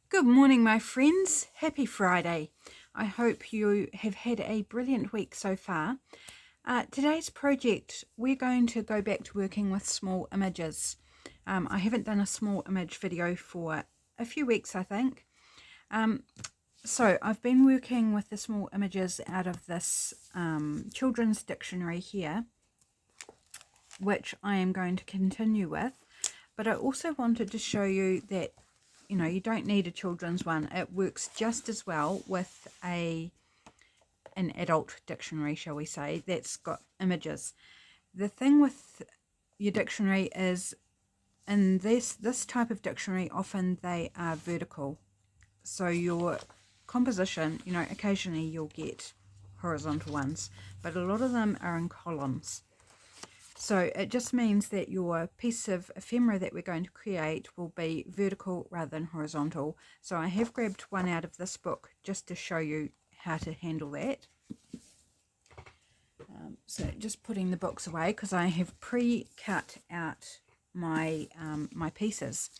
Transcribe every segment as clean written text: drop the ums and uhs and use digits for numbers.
Good morning, my friends. Happy Friday. I hope you have had a brilliant week so far. Today's project, we're going to go back to working with small images. I haven't done a small image video for a few weeks, I think. So I've been working with the small images out of this children's dictionary here, which I am going to continue with. But I also wanted to show you that you don't need a children's one. It works just as well with an adult dictionary, shall we say, that's got images. The thing with your dictionary is in this type of dictionary, often they are vertical. So your composition, occasionally you'll get horizontal ones, but a lot of them are in columns. So it just means that your piece of ephemera that we're going to create will be vertical rather than horizontal. So I have grabbed one out of this book just to show you how to handle that. So just putting the books away because I have pre-cut out my pieces.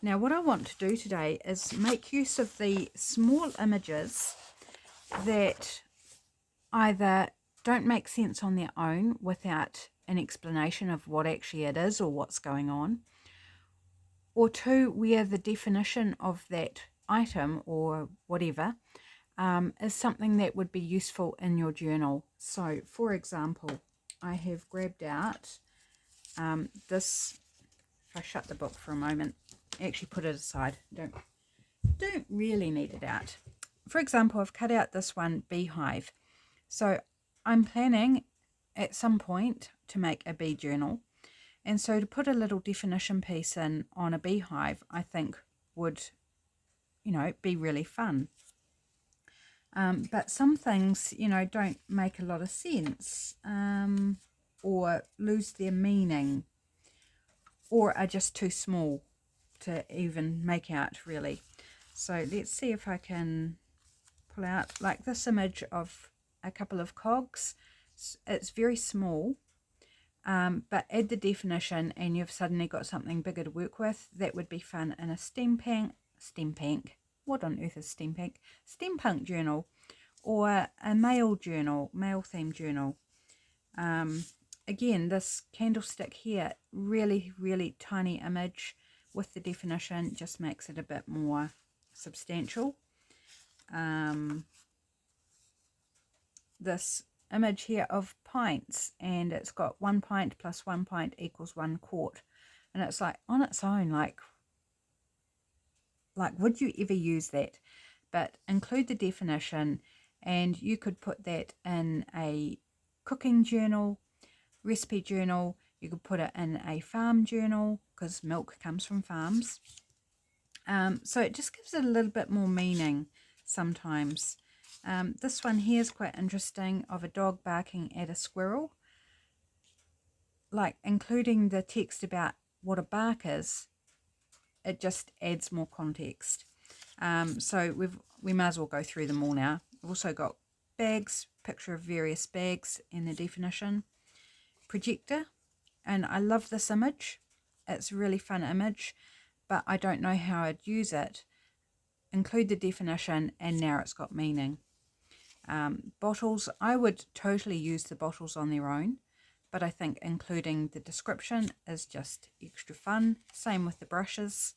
Now what I want to do today is make use of the small images that either don't make sense on their own without an explanation of what actually it is or what's going on, or two, where the definition of that item or whatever is something that would be useful in your journal. So for example, I have grabbed out this. If I shut the book for a moment, actually put it aside, don't really need it out. For example, I've cut out this one, beehive. So I'm planning at some point to make a bee journal, and so to put a little definition piece in on a beehive, I think would, be really fun. But some things, don't make a lot of sense, or lose their meaning, or are just too small to even make out really. So let's see if I can pull out like this image of a couple of cogs. It's very small, but add the definition and you've suddenly got something bigger to work with. That would be fun in a steampunk, what on earth is steampunk? Steampunk journal, or a mail journal, mail themed journal. Again, this candlestick here, really tiny image with the definition just makes it a bit more substantial. This image here of pints, and it's got 1 pint plus 1 pint equals 1 quart, and it's like on its own, like would you ever use that? But include the definition, and you could put that in a cooking journal, recipe journal. You could put it in a farm journal because milk comes from farms. So it just gives it a little bit more meaning sometimes. This one here is quite interesting, of a dog barking at a squirrel. Like including the text about what a bark is, it just adds more context. So we might as well go through them all now. We've also got bags, picture of various bags and the definition. Projector, and I love this image. It's a really fun image, but I don't know how I'd use it. Include the definition, and now it's got meaning. Bottles, I would totally use the bottles on their own, but I think including the description is just extra fun. Same with the brushes,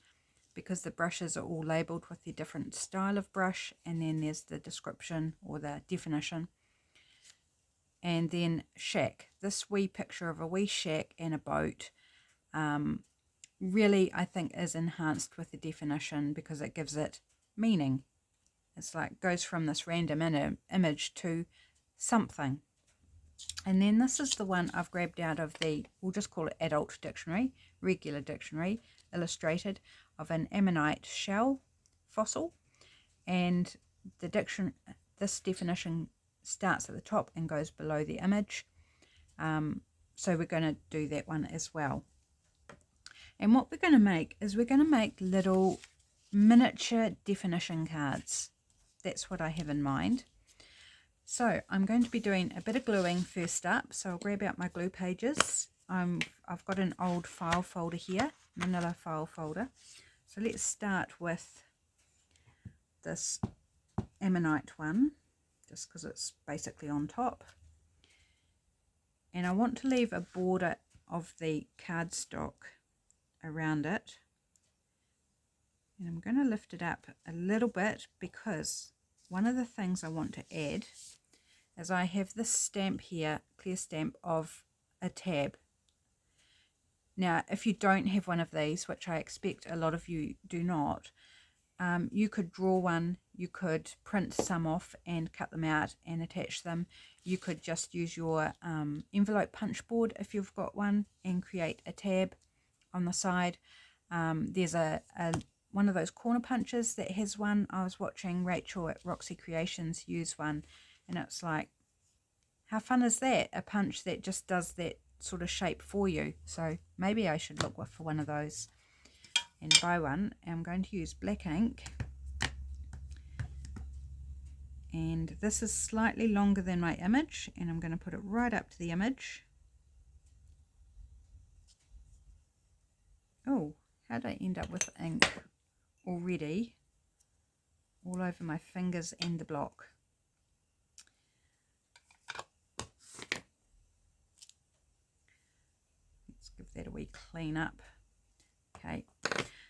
because the brushes are all labelled with the different style of brush, and then there's the description or the definition. And then shack, this wee picture of a wee shack and a boat, really I think is enhanced with the definition because it gives it meaning. It's like goes from this random image to something. And then this is the one I've grabbed out of the, we'll just call it adult dictionary, regular dictionary, illustrated, of an ammonite shell fossil. And this definition starts at the top and goes below the image. So we're going to do that one as well. And what we're going to make is we're going to make little miniature definition cards. That's what I have in mind. So I'm going to be doing a bit of gluing first up. So I'll grab out my glue pages. I've got an old file folder here, manila file folder. So let's start with this Ammonite one, just because it's basically on top. And I want to leave a border of the cardstock around it. And I'm going to lift it up a little bit, because one of the things I want to add is I have this stamp here, clear stamp of a tab. Now, if you don't have one of these, which I expect a lot of you do not, you could draw one, you could print some off and cut them out and attach them. You could just use your envelope punch board if you've got one and create a tab on the side. There's one of those corner punches that has one. I was watching Rachel at Roxy Creations use one, and it's like, how fun is that? A punch that just does that sort of shape for you. So maybe I should look for one of those and buy one. I'm going to use black ink, and this is slightly longer than my image, and I'm going to put it right up to the image. Oh, how did I end up with ink already all over my fingers and the block? Let's give that a wee clean up. Okay,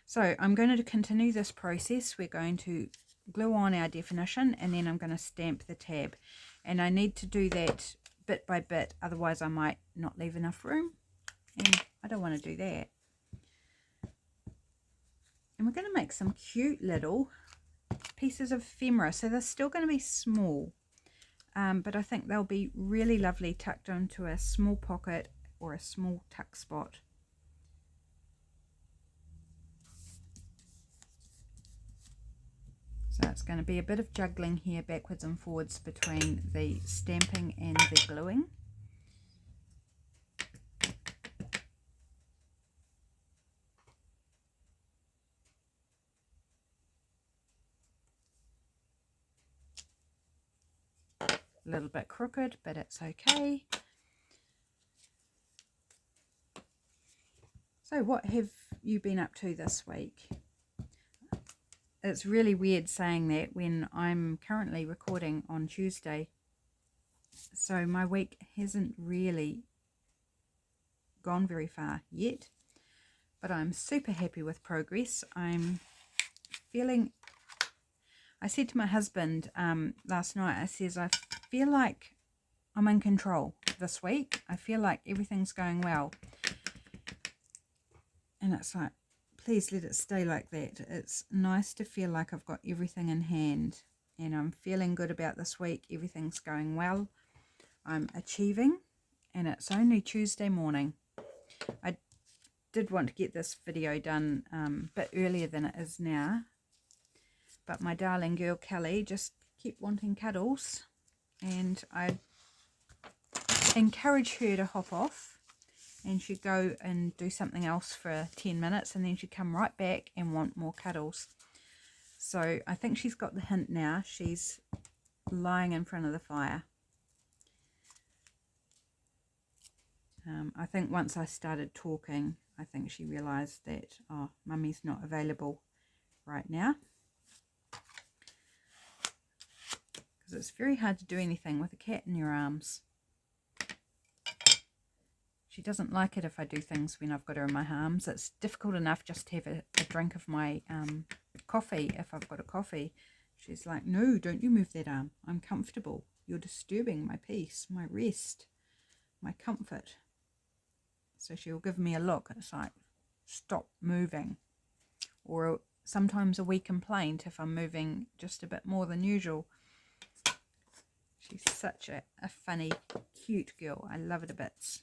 so I'm going to continue this process. We're going to glue on our definition, and then I'm going to stamp the tab, and I need to do that bit by bit, otherwise I might not leave enough room, and I don't want to do that. And we're going to make some cute little pieces of ephemera, so they're still going to be small, but I think they'll be really lovely tucked into a small pocket or a small tuck spot. So it's going to be a bit of juggling here, backwards and forwards, between the stamping and the gluing. A little bit crooked, but it's okay. So what have you been up to this week? It's really weird saying that when I'm currently recording on Tuesday. So my week hasn't really gone very far yet, but I'm super happy with progress. I'm feeling, I said to my husband last night, I says, I feel like I'm in control this week. I feel like everything's going well. And it's like, please let it stay like that. It's nice to feel like I've got everything in hand, and I'm feeling good about this week. Everything's going well. I'm achieving, and it's only Tuesday morning. I did want to get this video done a bit earlier than it is now, but my darling girl Kelly just kept wanting cuddles, and I encourage her to hop off, and she'd go and do something else for 10 minutes, and then she'd come right back and want more cuddles. So I think she's got the hint now. She's lying in front of the fire. I think once I started talking, I think she realised that, oh, Mummy's not available right now. Because it's very hard to do anything with a cat in your arms. She doesn't like it if I do things when I've got her in my arms. It's difficult enough just to have a drink of my coffee if I've got a coffee. She's like, no, don't you move that arm. I'm comfortable. You're disturbing my peace, my rest, my comfort. So she'll give me a look. It's like, stop moving. Or sometimes a wee complaint if I'm moving just a bit more than usual. She's such a funny, cute girl. I love her to bits.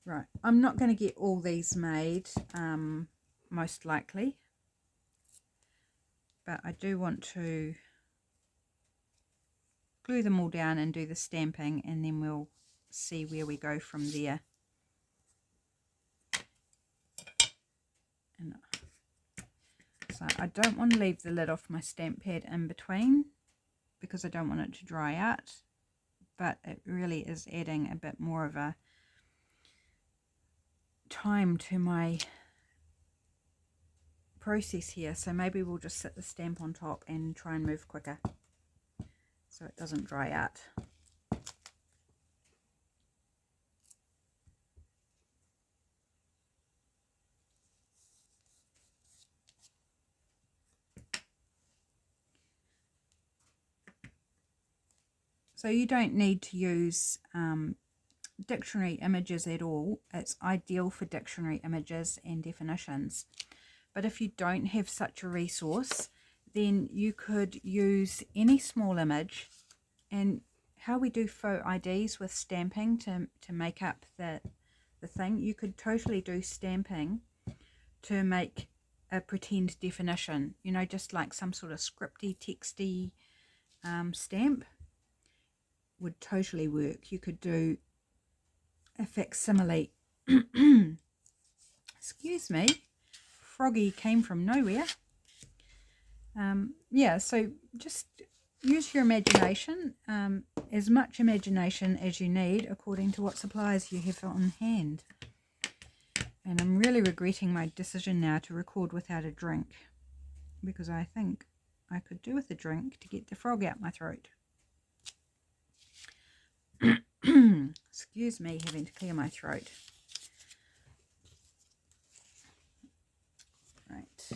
Right, I'm not going to get all these made, most likely, but I do want to glue them all down and do the stamping, and then we'll see where we go from there. And so I don't want to leave the lid off my stamp pad in between, because I don't want it to dry out, but it really is adding a bit more of a time to my process here, so maybe we'll just sit the stamp on top and try and move quicker so it doesn't dry out. So you don't need to use dictionary images at all. It's ideal for dictionary images and definitions. But if you don't have such a resource, then you could use any small image. And how we do photo IDs with stamping to make up the thing, you could totally do stamping to make a pretend definition, you know, just like some sort of scripty, texty stamp would totally work. You could do a facsimile. Excuse me, Froggy came from nowhere. Yeah, so just use your imagination, as much imagination as you need according to what supplies you have on hand. And I'm really regretting my decision now to record without a drink, because I think I could do with a drink to get the frog out my throat. Excuse me, having to clear my throat. Right.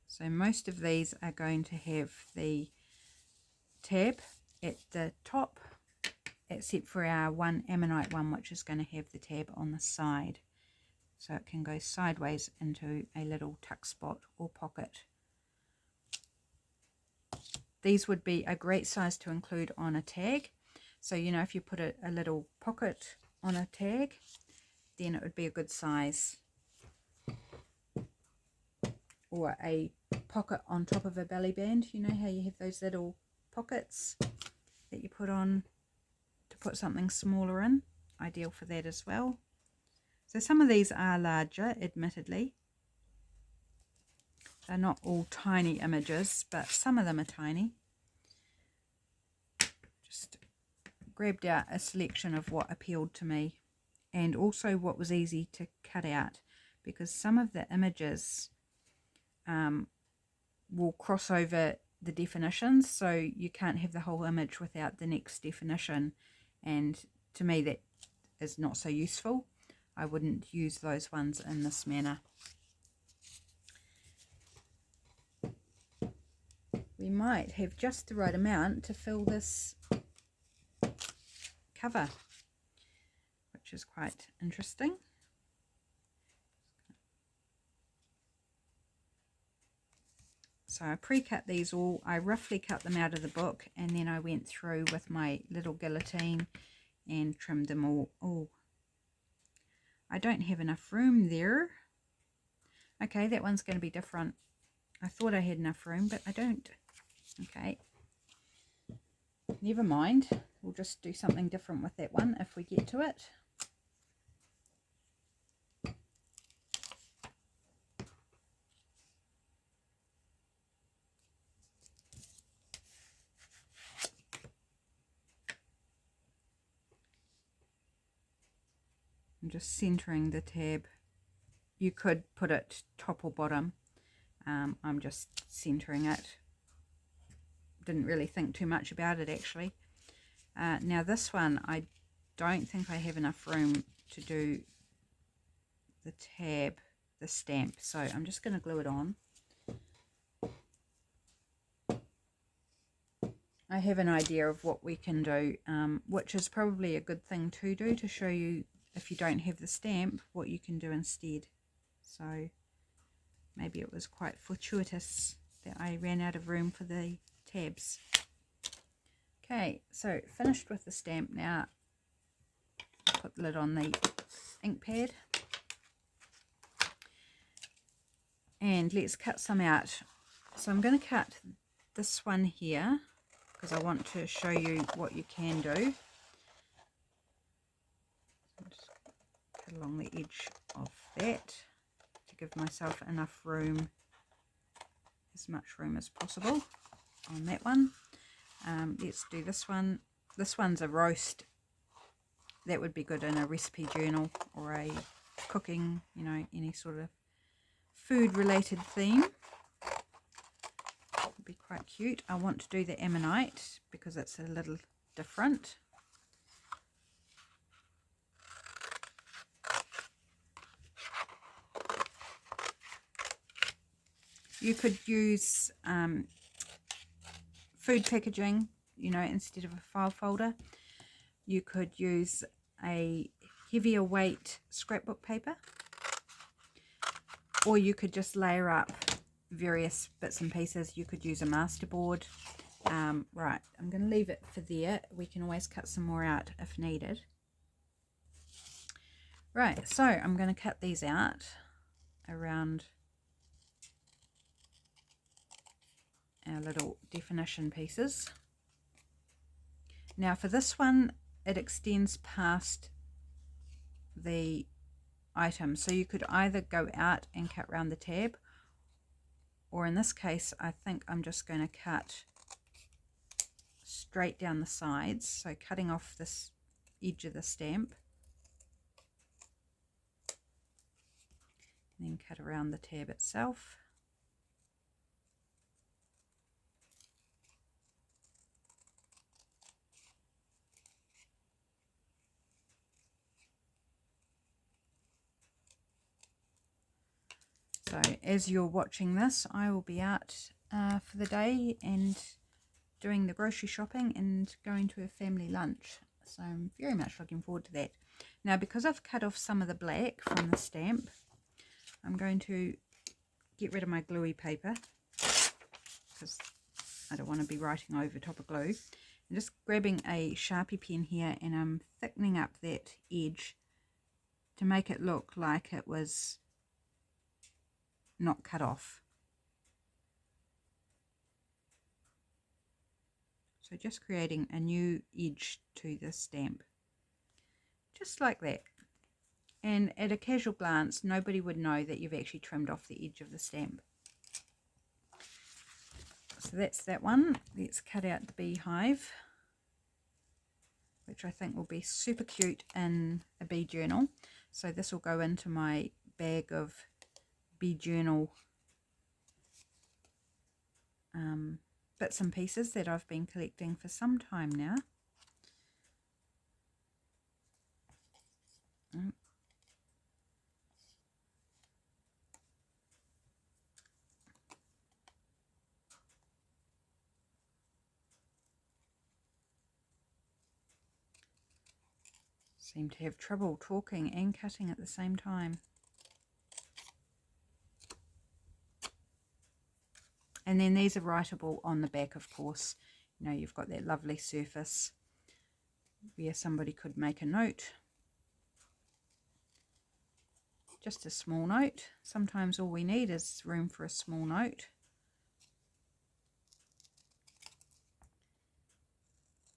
So most of these are going to have the tab at the top, except for our one Ammonite one, which is going to have the tab on the side. So it can go sideways into a little tuck spot or pocket. These would be a great size to include on a tag. So, you know, if you put a little pocket on a tag, then it would be a good size. Or a pocket on top of a belly band. You know how you have those little pockets that you put on to put something smaller in? Ideal for that as well. So some of these are larger, admittedly. They're not all tiny images, but some of them are tiny. Just grabbed out a selection of what appealed to me, and also what was easy to cut out, because some of the images will cross over the definitions, so you can't have the whole image without the next definition, and to me that is not so useful. I wouldn't use those ones in this manner. We might have just the right amount to fill this cover, which is quite interesting. So I pre-cut these all. I roughly cut them out of the book, and then I went through with my little guillotine and trimmed them all. Oh, I don't have enough room there. Okay, that one's going to be different. I thought I had enough room, but I don't. Okay, never mind. We'll just do something different with that one if we get to it. I'm just centering the tab. You could put it top or bottom. I'm just centering it. Didn't really think too much about it actually. Now this one, I don't think I have enough room to do the tab, the stamp, so I'm just going to glue it on. I have an idea of what we can do, which is probably a good thing to do, to show you if you don't have the stamp what you can do instead. So maybe it was quite fortuitous that I ran out of room for the tabs. Okay, so finished with the stamp now. Put the lid on the ink pad. And let's cut some out. So I'm going to cut this one here because I want to show you what you can do. Just cut along the edge of that to give myself enough room, as much room as possible on that one. Let's do this one. This one's a roast. That would be good in a recipe journal or a cooking, you know, any sort of food related theme. Would be quite cute. I want to do the ammonite because it's a little different. You could use food packaging, you know, instead of a file folder. You could use a heavier weight scrapbook paper, or you could just layer up various bits and pieces. You could use a masterboard. Right, I'm going to leave it for there. We can always cut some more out if needed. Right, so I'm going to cut these out around our little definition pieces. Now for this one, it extends past the item, so you could either go out and cut around the tab, or in this case I think I'm just going to cut straight down the sides, so cutting off this edge of the stamp and then cut around the tab itself. So as you're watching this, I will be out for the day and doing the grocery shopping and going to a family lunch. So I'm very much looking forward to that. Now because I've cut off some of the black from the stamp, I'm going to get rid of my gluey paper because I don't want to be writing over top of glue. I'm just grabbing a Sharpie pen here and I'm thickening up that edge to make it look like it was not cut off. So just creating a new edge to the stamp, just like that. And at a casual glance, nobody would know that you've actually trimmed off the edge of the stamp. So that's that one. Let's cut out the beehive, which I think will be super cute in a bee journal. So this will go into my bag of bee journal bits and pieces that I've been collecting for some time now. Seem to have trouble talking and cutting at the same time. And then these are writable on the back, of course. You know, you've got that lovely surface where somebody could make a note. Just a small note. Sometimes all we need is room for a small note.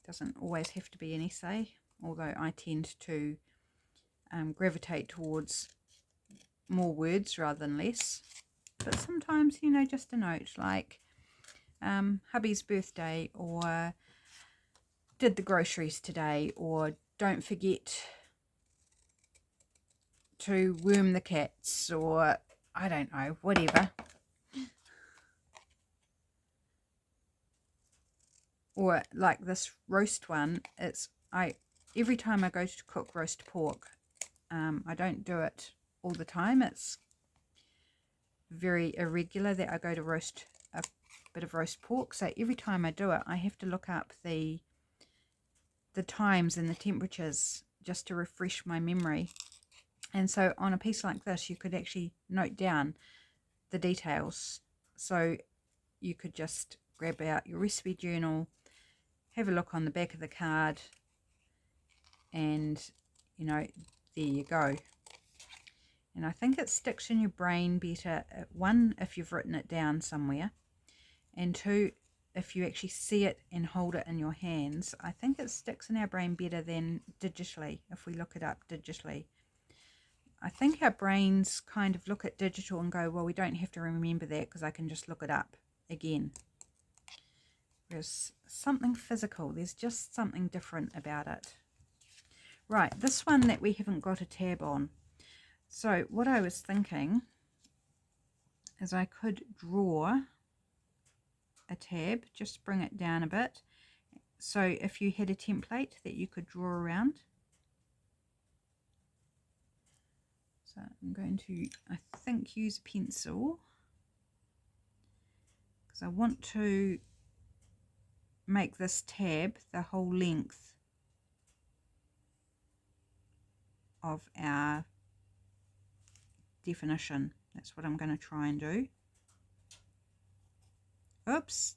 Doesn't always have to be an essay, although I tend to gravitate towards more words rather than less. But sometimes, you know, just a note like hubby's birthday, or did the groceries today, or don't forget to worm the cats, or I don't know, whatever. Or like this roast one, it's every time I go to cook roast pork, I don't do it all the time. It's very irregular that I go to roast a bit of roast pork. So every time I do it, I have to look up the times and the temperatures just to refresh my memory. And so on a piece like this, you could actually note down the details. So you could just grab out your recipe journal, have a look on the back of the card, and, you know, there you go. And I think it sticks in your brain better, one, if you've written it down somewhere, and two, if you actually see it and hold it in your hands. I think it sticks in our brain better than digitally, if we look it up digitally. I think our brains kind of look at digital and go, well, we don't have to remember that because I can just look it up again. There's something physical. There's just something different about it. Right, this one that we haven't got a tab on. So what I was thinking is I could draw a tab, just bring it down a bit. So if you had a template that you could draw around. So I'm going to, I think, use a pencil because I want to make this tab the whole length of our definition. That's what I'm going to try and do. Oops,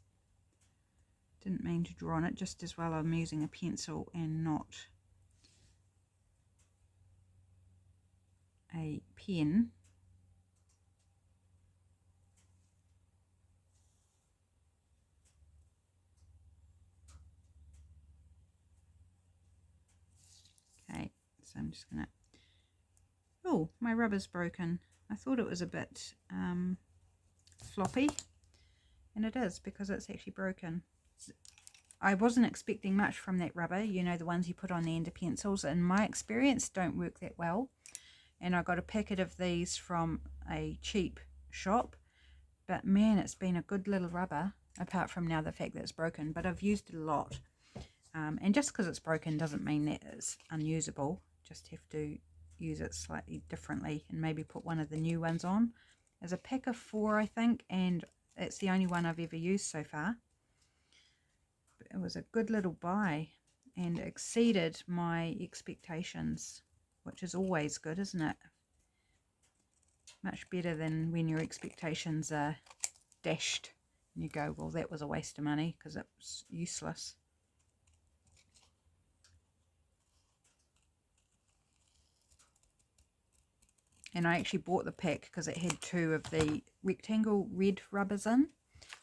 didn't mean to draw on it. Just as well I'm using a pencil and not a pen. Okay, so I'm just gonna, oh, my rubber's broken. I thought it was a bit floppy, and it is because it's actually broken. I wasn't expecting much from that rubber, you know, the ones you put on the end of pencils. In my experience, don't work that well. And I got a packet of these from a cheap shop, but man, it's been a good little rubber, apart from now the fact that it's broken. But I've used it a lot, and just because it's broken doesn't mean that it's unusable. Just have to use it slightly differently and maybe put one of the new ones on. There's a pack of 4, I think, and it's the only one I've ever used so far. But it was a good little buy and exceeded my expectations, which is always good, isn't it? Much better than when your expectations are dashed and you go, well, that was a waste of money because it was useless. And I actually bought the pack because it had 2 of the rectangle red rubbers in,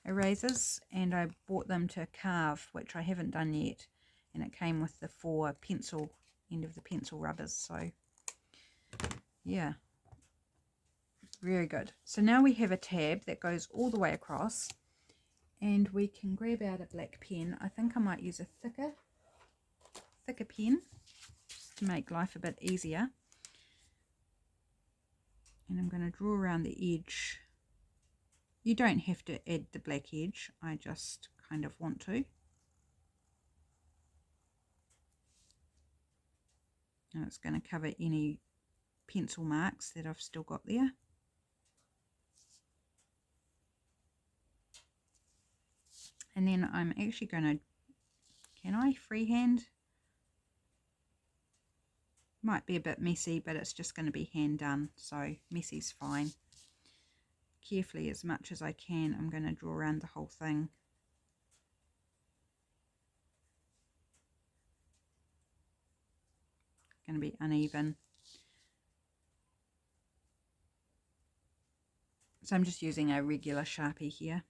erasers, and I bought them to carve, which I haven't done yet, and it came with the 4 pencil, end of the pencil rubbers. So yeah, very good. So now we have a tab that goes all the way across, and we can grab out a black pen. I think I might use a thicker pen just to make life a bit easier. And I'm going to draw around the edge. You don't have to add the black edge, I just kind of want to. And it's going to cover any pencil marks that I've still got there. And then I'm actually going to, can I freehand? Might be a bit messy, but it's just going to be hand done, so messy's fine. Carefully, as much as I can, I'm going to draw around the whole thing. Going to be uneven. So I'm just using a regular Sharpie here.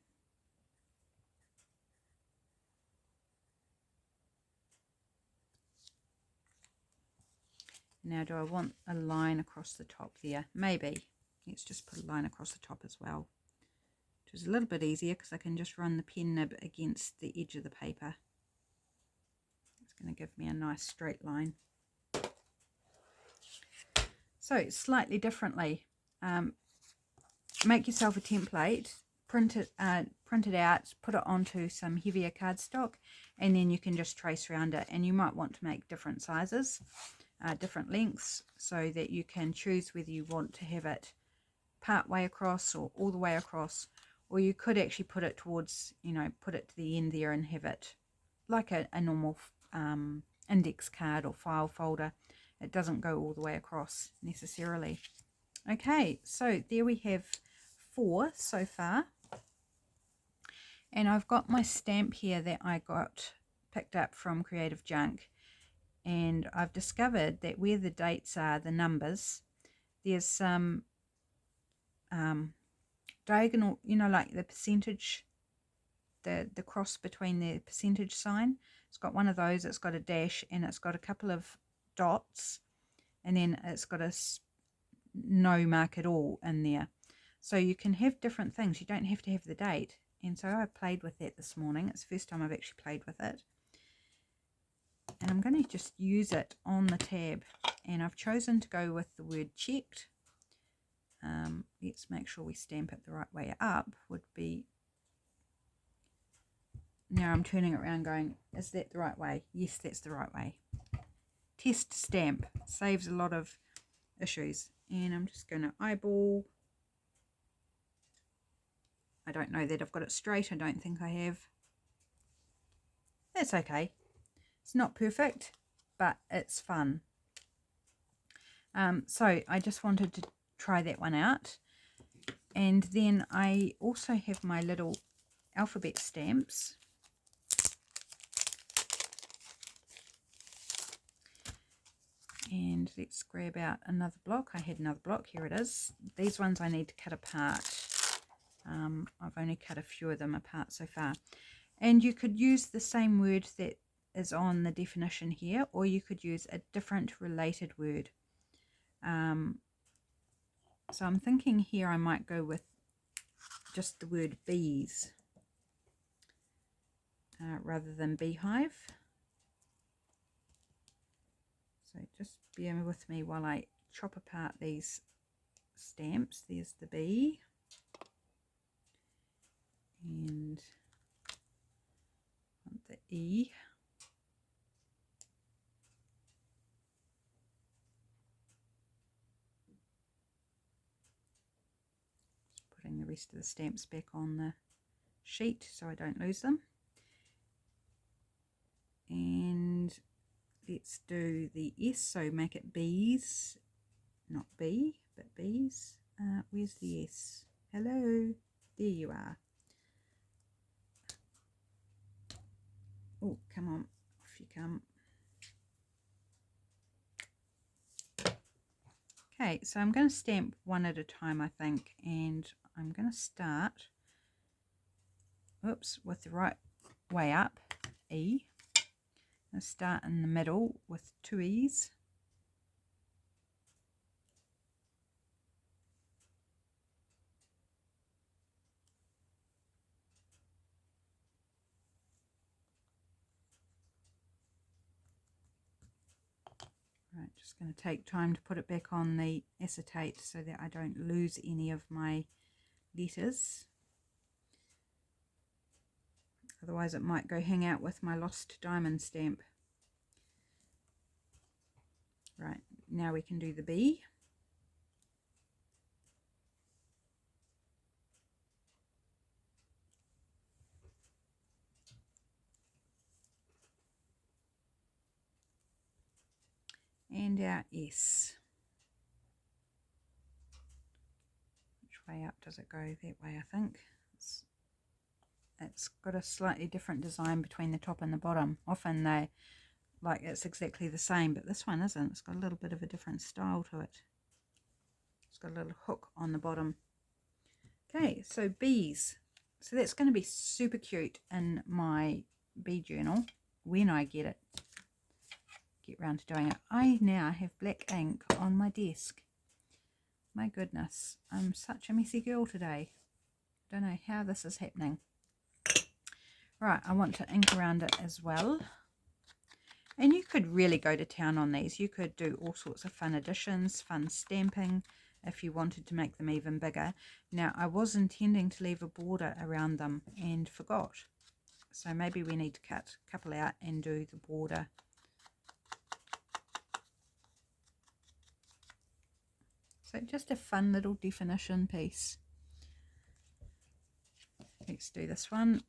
Now, do I want a line across the top there? Maybe. Let's just put a line across the top as well, which is a little bit easier because I can just run the pen nib against the edge of the paper. It's going to give me a nice straight line. So, slightly differently, make yourself a template, print it out, put it onto some heavier cardstock, and then you can just trace around it. And you might want to make different sizes, different lengths, so that you can choose whether you want to have it part way across or all the way across, or you could actually put it towards, you know, put it to the end there and have it like a normal index card or file folder. It doesn't go all the way across necessarily. Okay, so there we have 4 so far, and I've got my stamp here that I got picked up from Creative Junk, and I've discovered that where the dates are, the numbers, there's some diagonal, you know, like the percentage, the cross between the percentage sign. It's got one of those, it's got a dash, and it's got a couple of dots, and then it's got a no mark at all in there. So you can have different things. You don't have to have the date, And so I played with that this morning. It's the first time I've actually played with it. And I'm going to just use it on the tab. And I've chosen to go with the word checked. Let's make sure we stamp it the right way up. Would be, now I'm turning it around going, is that the right way? Yes, that's the right way. Test stamp saves a lot of issues. And I'm just going to eyeball. I don't know that I've got it straight. I don't think I have. That's okay. It's not perfect, but it's fun. So I just wanted to try that one out. And then I also have my little alphabet stamps. And let's grab out another block. I had another block. Here it is. These ones I need to cut apart. I've only cut a few of them apart so far. And you could use the same word that is on the definition here, or you could use a different related word. So I'm thinking here I might go with just the word bees rather than beehive. So just bear with me while I chop apart these stamps. There's the bee. And the E. Just putting the rest of the stamps back on the sheet so I don't lose them. And let's do the S, so make it bees, not B, but bees. Where's the S? Hello, there you are. Oh, come on, off you come. Okay, so I'm going to stamp one at a time, I think, and I'm going to start, oops, with the right way up, E. I'm going to start in the middle with 2 E's. Right, just going to take time to put it back on the acetate so that I don't lose any of my letters. Otherwise it might go hang out with my lost diamond stamp. Right, now we can do the B. And our S. Which way up does it go? That way, I think. It's got a slightly different design between the top and the bottom. Often they, like, it's exactly the same, but this one isn't. It's got a little bit of a different style to it. It's got a little hook on the bottom. Okay, so bees. So that's going to be super cute in my bee journal when I get round to doing it. I now have black ink on my desk. My goodness, I'm such a messy girl today. Don't know how this is happening. Right, I want to ink around it as well. And you could really go to town on these. You could do all sorts of fun additions, fun stamping, if you wanted to make them even bigger. Now, I was intending to leave a border around them and forgot. So maybe we need to cut a couple out and do the border. So just a fun little definition piece. Let's do this one.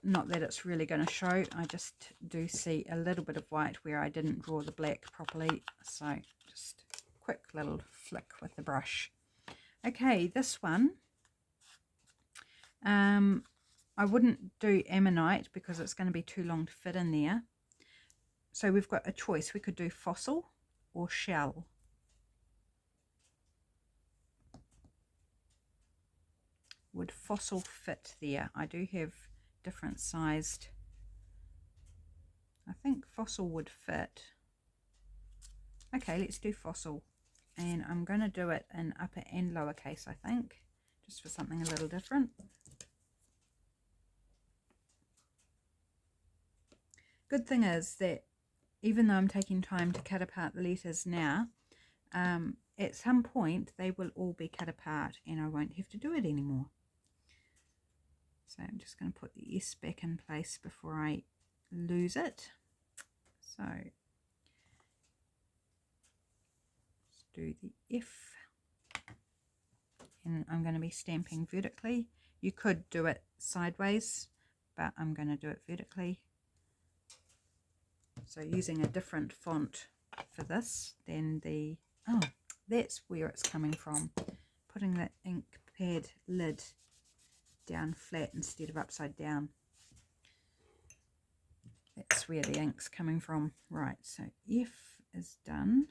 Not that it's really going to show. I just do see a little bit of white where I didn't draw the black properly. So just quick little flick with the brush. Okay, this one. I wouldn't do ammonite because it's going to be too long to fit in there. So we've got a choice. We could do fossil or shell. Would fossil fit there? I do have different sized. I think fossil would fit. Okay, let's do fossil. And I'm going to do it in upper and lowercase, I think. just for something a little different. Good thing is that even though I'm taking time to cut apart the letters now, at some point they will all be cut apart and I won't have to do it anymore. So I'm just going to put the S back in place before I lose it. So let's do the F, and I'm going to be stamping vertically. You could do it sideways, but I'm going to do it vertically. So using a different font for this than the, oh, that's where it's coming from. Putting that ink pad lid down flat instead of upside down. That's where the ink's coming from. Right, so F is done.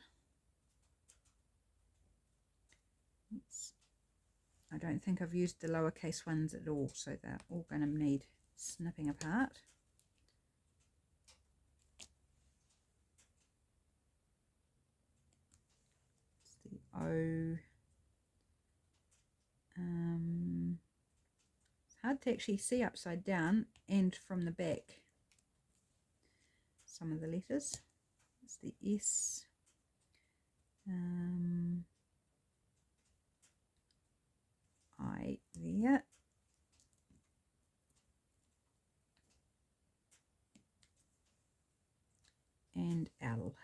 I don't think I've used the lowercase ones at all, so they're all going to need snipping apart. It's the O. It's hard to actually see upside down and from the back some of the letters. It's the S. I there. And L.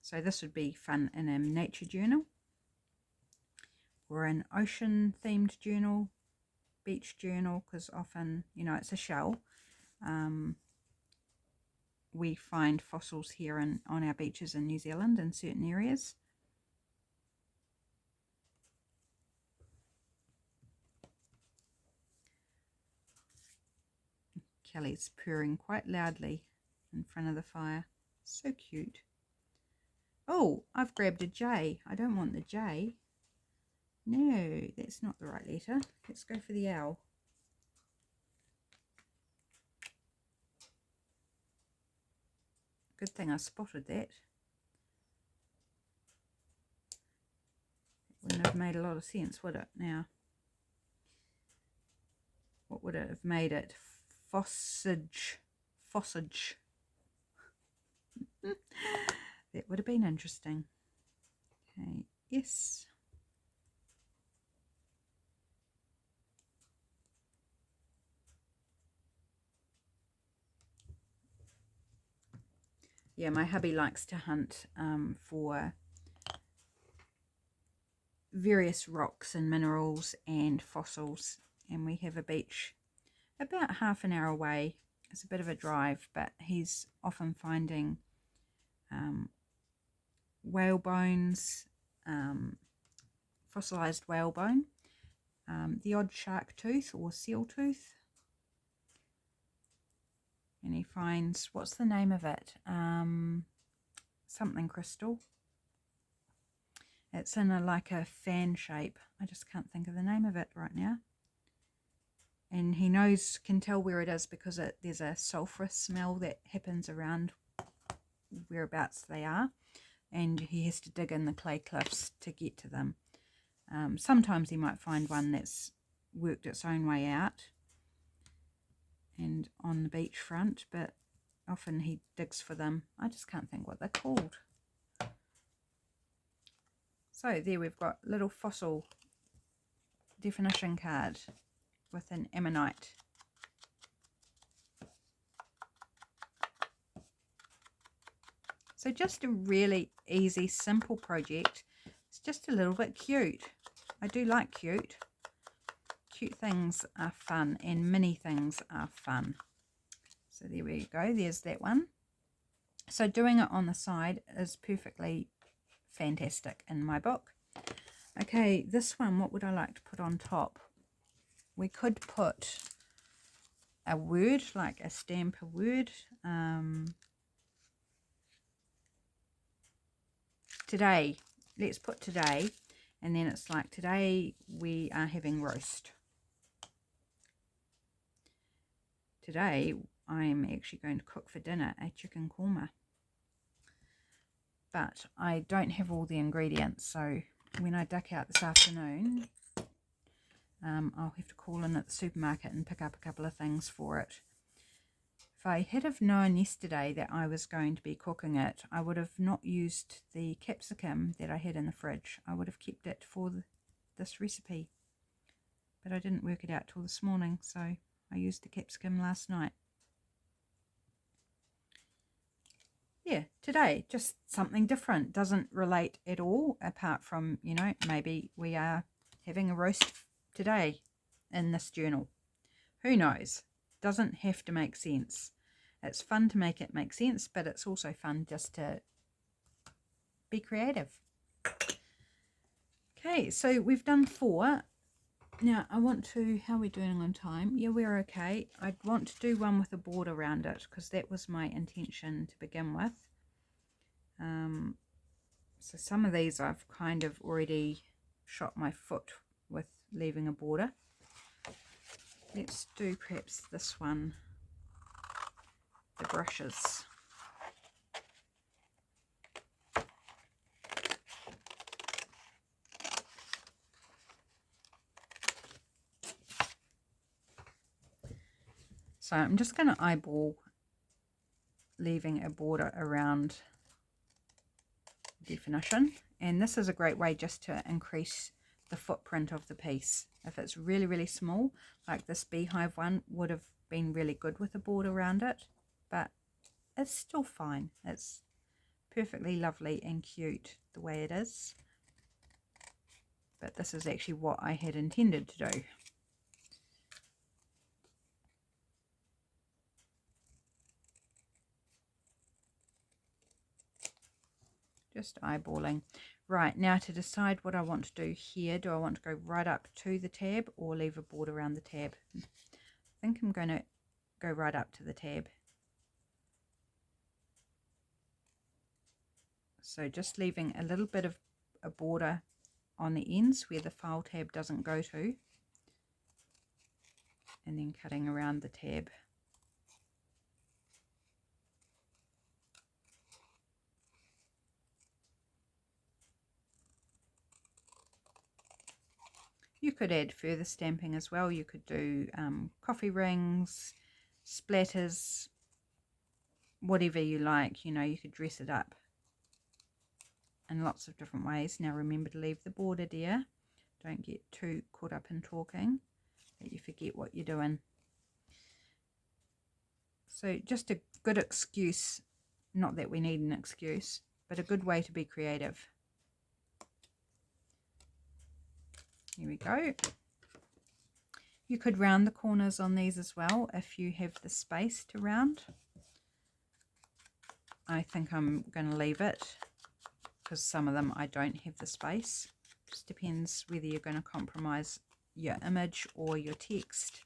So this would be fun in a nature journal or an ocean themed journal, beach journal, because often, you know, it's a shell. We find fossils here on our beaches in New Zealand in certain areas. Kelly's purring quite loudly in front of the fire. So cute. Oh, I've grabbed a J. I don't want the J. No, that's not the right letter. Let's go for the L. Good thing I spotted that. Wouldn't have made a lot of sense, would it? Now, what would it have made it? Fossage. Fossage. That would have been interesting. Okay, yes. Yeah, my hubby likes to hunt for various rocks and minerals and fossils, and we have a beach about half an hour away. It's a bit of a drive, but he's often finding whale bones, fossilized whale bone, the odd shark tooth or seal tooth, and he finds, what's the name of it, something crystal. It's in like a fan shape. I just can't think of the name of it right now. And he can tell where it is because there's a sulphurous smell that happens around whereabouts they are, and he has to dig in the clay cliffs to get to them. Sometimes he might find one that's worked its own way out and on the beachfront, but often he digs for them. I just can't think what they're called. So there we've got little fossil definition card with an ammonite. So just a really easy, simple project. It's just a little bit cute. I do like cute. Cute things are fun and mini things are fun. So there we go. There's that one. So doing it on the side is perfectly fantastic in my book. Okay, this one, what would I like to put on top? We could put a word, like a stamp a word. Today, let's put today, and then it's like, today we are having roast. Today I'm actually going to cook for dinner a chicken korma. but I don't have all the ingredients, so when I duck out this afternoon, I'll have to call in at the supermarket and pick up a couple of things for it. If I had have known yesterday that I was going to be cooking it, I would have not used the capsicum that I had in the fridge. I would have kept it for this recipe. But I didn't work it out till this morning, so I used the capsicum last night. Yeah, today, just something different. Doesn't relate at all, apart from, you know, maybe we are having a roast today in this journal. Who knows? Doesn't have to make sense. It's fun to make it make sense, but it's also fun just to be creative. Okay, so we've done 4. Now I want to, how are we doing on time? Yeah, we're okay. I want to do one with a border around it because that was my intention to begin with. So some of these I've kind of already shot my foot with leaving a border. Let's do perhaps this one, the brushes. So I'm just going to eyeball leaving a border around definition, and this is a great way just to increase the footprint of the piece. If it's really, really small, like this beehive one would have been really good with a border around it, but it's still fine. It's perfectly lovely and cute the way it is, but this is actually what I had intended to do. Just eyeballing. Right, now to decide what I want to do here, do I want to go right up to the tab or leave a border around the tab? I think I'm going to go right up to the tab. So just leaving a little bit of a border on the ends where the file tab doesn't go to, and then cutting around the tab. You could add further stamping as well. You could do coffee rings, splatters, whatever you like. You know, you could dress it up in lots of different ways. Now remember to leave the border, dear. Don't get too caught up in talking that you forget what you're doing. So just a good excuse, not that we need an excuse, but a good way to be creative. Here we go. You could round the corners on these as well if you have the space to round. I think I'm going to leave it because some of them I don't have the space. Just depends whether you're going to compromise your image or your text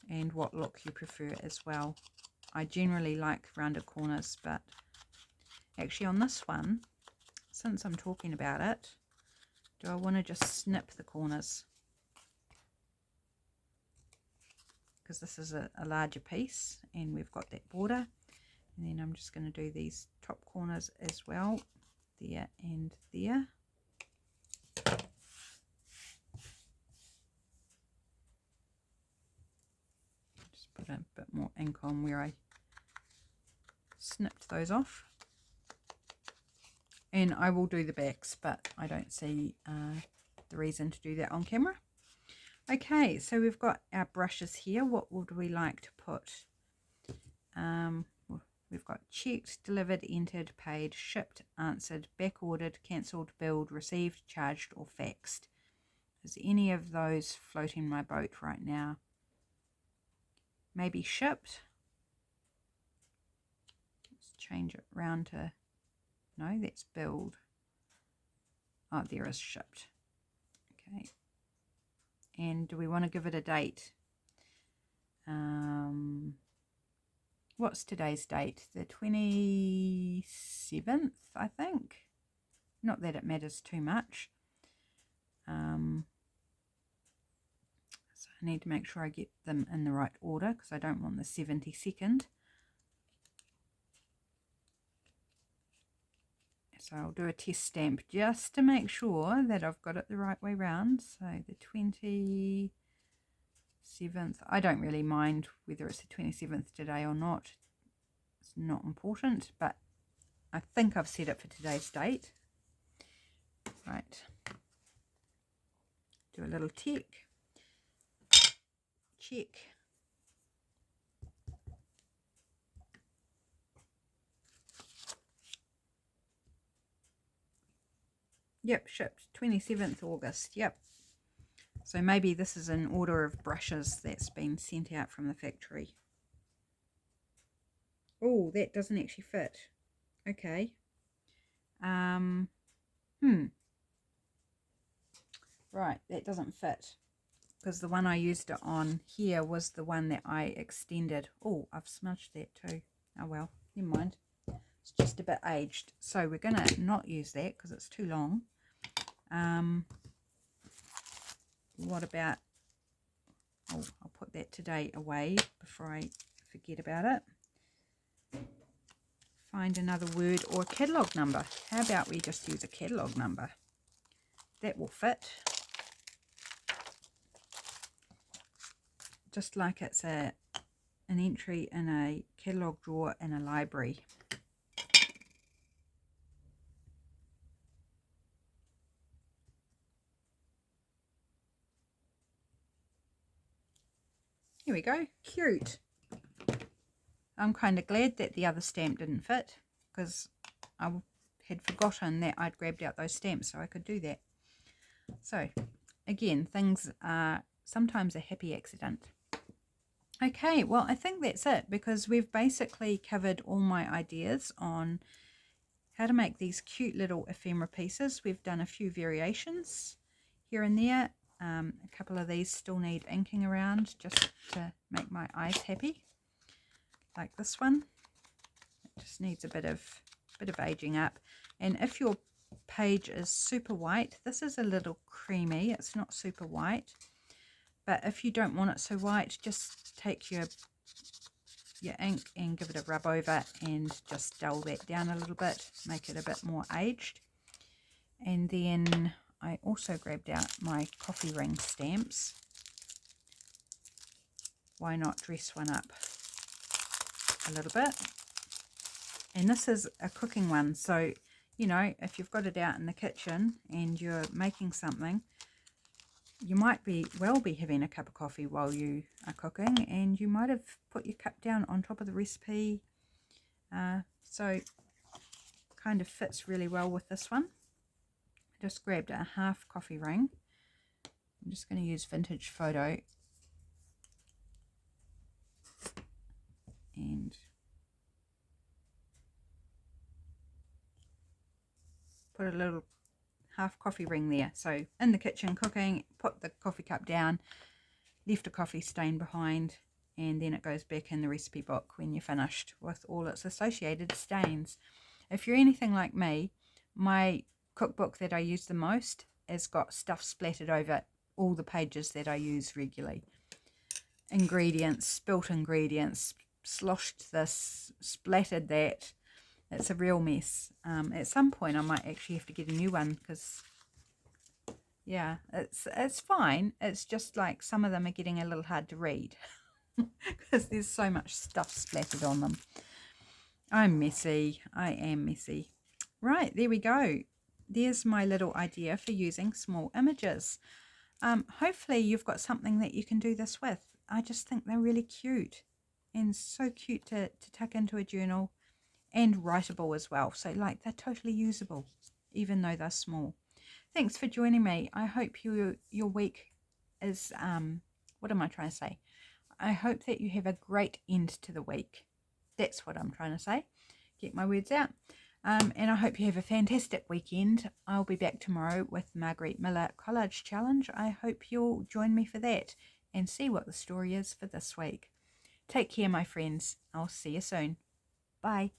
and what look you prefer as well. I generally like rounded corners, but actually on this one, since I'm talking about it, do I want to just snip the corners? Because this is a larger piece and we've got that border. And then I'm just going to do these top corners as well, there and there. Just put a bit more ink on where I snipped those off. And I will do the backs, but I don't see the reason to do that on camera. Okay, so we've got our brushes here. What would we like to put? We've got checked, delivered, entered, paid, shipped, answered, back ordered, cancelled, billed, received, charged, or faxed. Is any of those floating my boat right now? Maybe shipped. Let's change it round to, no, that's billed. Oh, there is shipped. Okay. And do we want to give it a date? What's today's date? The 27th, I think. Not that it matters too much. So I need to make sure I get them in the right order because I don't want the 72nd. So I'll do a test stamp just to make sure that I've got it the right way round. So the 27th, I don't really mind whether it's the 27th today or not. It's not important, but I think I've set it for today's date. Right. Do a little check. Yep, shipped 27th August. Yep. So maybe this is an order of brushes that's been sent out from the factory. Oh, that doesn't actually fit. Okay. Right, that doesn't fit. Because the one I used it on here was the one that I extended. Oh, I've smudged that too. Oh well, never mind. It's just a bit aged. So we're going to not use that because it's too long. What about... Oh, I'll put that today away before I forget about it. Find another word or catalogue number. How about we just use a catalogue number? That will fit. Just like it's an entry in a catalogue drawer in a library. Here we go. Cute. I'm kind of glad that the other stamp didn't fit because I had forgotten that I'd grabbed out those stamps so I could do that. So again, things are sometimes a happy accident. Okay, well, I think that's it because we've basically covered all my ideas on how to make these cute little ephemera pieces. We've done a few variations here and there. A couple of these still need inking around just to make my eyes happy, like this one. It just needs a bit of aging up. And if your page is super white, this is a little creamy. It's not super white. But if you don't want it so white, just take your ink and give it a rub over and just dull that down a little bit, make it a bit more aged. And then I also grabbed out my coffee ring stamps. Why not dress one up a little bit? And this is a cooking one, so you know, if you've got it out in the kitchen and you're making something, you might be having a cup of coffee while you are cooking, and you might have put your cup down on top of the recipe. So kind of fits really well with this one. I just grabbed a half coffee ring. I'm just going to use Vintage Photo and put a little half coffee ring there. So in the kitchen cooking, put the coffee cup down, left a coffee stain behind, and then it goes back in the recipe book when you're finished with all its associated stains. If you're anything like me, my cookbook that I use the most has got stuff splattered over all the pages that I use regularly. Ingredients, spilt ingredients, sloshed this, splattered that. It's a real mess. At some point I might actually have to get a new one because, yeah, it's fine. It's just like some of them are getting a little hard to read because there's so much stuff splattered on them. I'm messy. I am messy. Right, there we go. There's my little idea for using small images. Hopefully you've got something that you can do this with. I just think they're really cute and so cute to tuck into a journal. And writable as well, so like they're totally usable even though they're small. Thanks for joining me. I hope your week is what am I trying to say? I hope that you have a great end to the week. That's what I'm trying to say. Get my words out. And I hope you have a fantastic weekend. I'll be back tomorrow with Marguerite Miller Collage Challenge. I hope you'll join me for that and see what the story is for this week. Take care, my friends. I'll see you soon. Bye.